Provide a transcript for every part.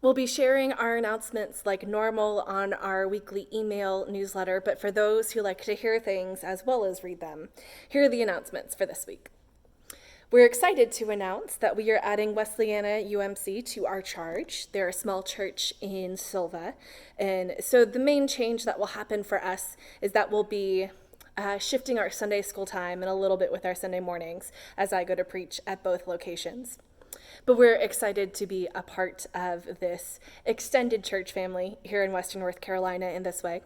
We'll be sharing our announcements like normal on our weekly email newsletter, but for those who like to hear things as well as read them, here are the announcements for this week. We're excited to announce that we are adding Whittier UMC to our charge. They're a small church in Silva, and so the main change that will happen for us is that we'll be shifting our Sunday school time and a little bit with our Sunday mornings as I go to preach at both locations. But we're excited to be a part of this extended church family here in Western North Carolina in this way.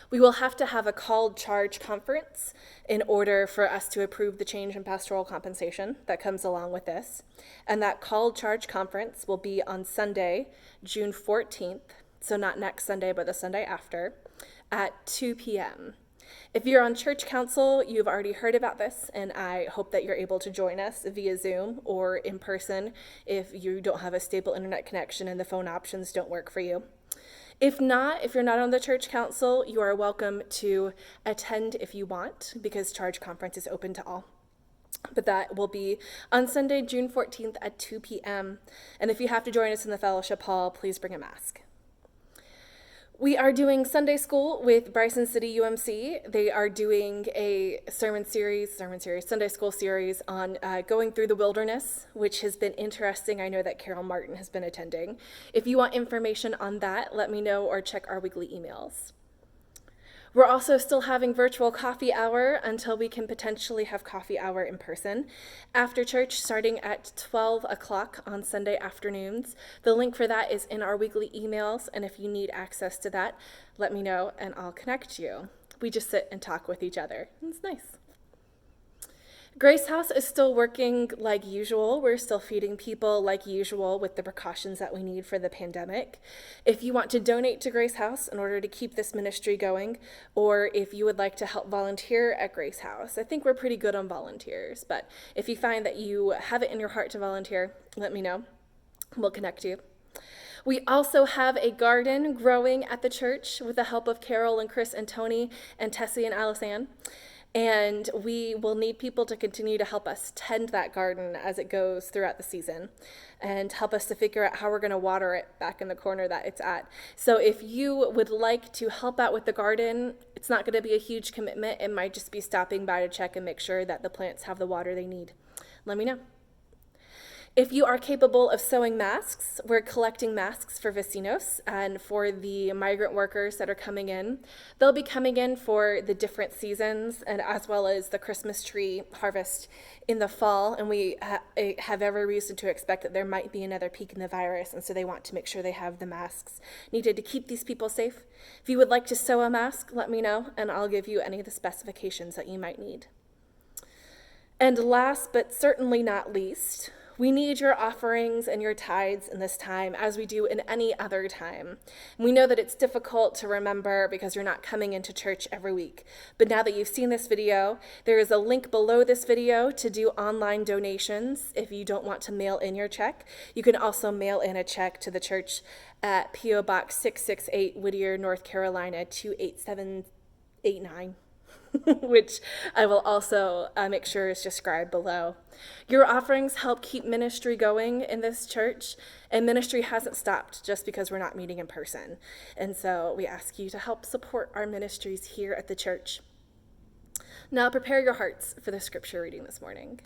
We will have to have a called charge conference in order for us to approve the change in pastoral compensation that comes along with this. And that called charge conference will be on Sunday, June 14th, so not next Sunday, but the Sunday after, at 2 p.m. If you're on church council, you've already heard about this, and I hope that you're able to join us via Zoom or in person if you don't have a stable internet connection and the phone options don't work for you. If you're not on the church council, you are welcome to attend if you want, because charge conference is open to all. But that will be on Sunday, June 14th at 2 p.m. And if you have to join us in the fellowship hall, please bring a mask. We are doing Sunday school with Bryson City UMC. They are doing a Sunday school series on going through the wilderness, which has been interesting. I know that Carol Martin has been attending. If you want information on that, let me know or check our weekly emails. We're also still having virtual coffee hour until we can potentially have coffee hour in person. After church, starting at 12 o'clock on Sunday afternoons. The link for that is in our weekly emails, and if you need access to that, let me know and I'll connect you. We just sit and talk with each other. It's nice. Grace House is still working like usual. We're still feeding people like usual with the precautions that we need for the pandemic. If you want to donate to Grace House in order to keep this ministry going, or if you would like to help volunteer at Grace House, I think we're pretty good on volunteers, but if you find that you have it in your heart to volunteer, let me know. We'll connect you. We also have a garden growing at the church with the help of Carol and Chris and Tony and Tessie and Alisanne. And we will need people to continue to help us tend that garden as it goes throughout the season and help us to figure out how we're going to water it back in the corner that it's at. So if you would like to help out with the garden, it's not going to be a huge commitment. It might just be stopping by to check and make sure that the plants have the water they need. Let me know. If you are capable of sewing masks, we're collecting masks for Vecinos and for the migrant workers that are coming in. They'll be coming in for the different seasons and as well as the Christmas tree harvest in the fall. And we have every reason to expect that there might be another peak in the virus. And so they want to make sure they have the masks needed to keep these people safe. If you would like to sew a mask, let me know and I'll give you any of the specifications that you might need. And last but certainly not least, we need your offerings and your tithes in this time as we do in any other time. We know that it's difficult to remember because you're not coming into church every week. But now that you've seen this video, there is a link below this video to do online donations if you don't want to mail in your check. You can also mail in a check to the church at P.O. Box 668, Whittier, North Carolina, 28789. which I will also make sure is described below. Your offerings help keep ministry going in this church, and ministry hasn't stopped just because we're not meeting in person. And so we ask you to help support our ministries here at the church. Now prepare your hearts for the scripture reading this morning.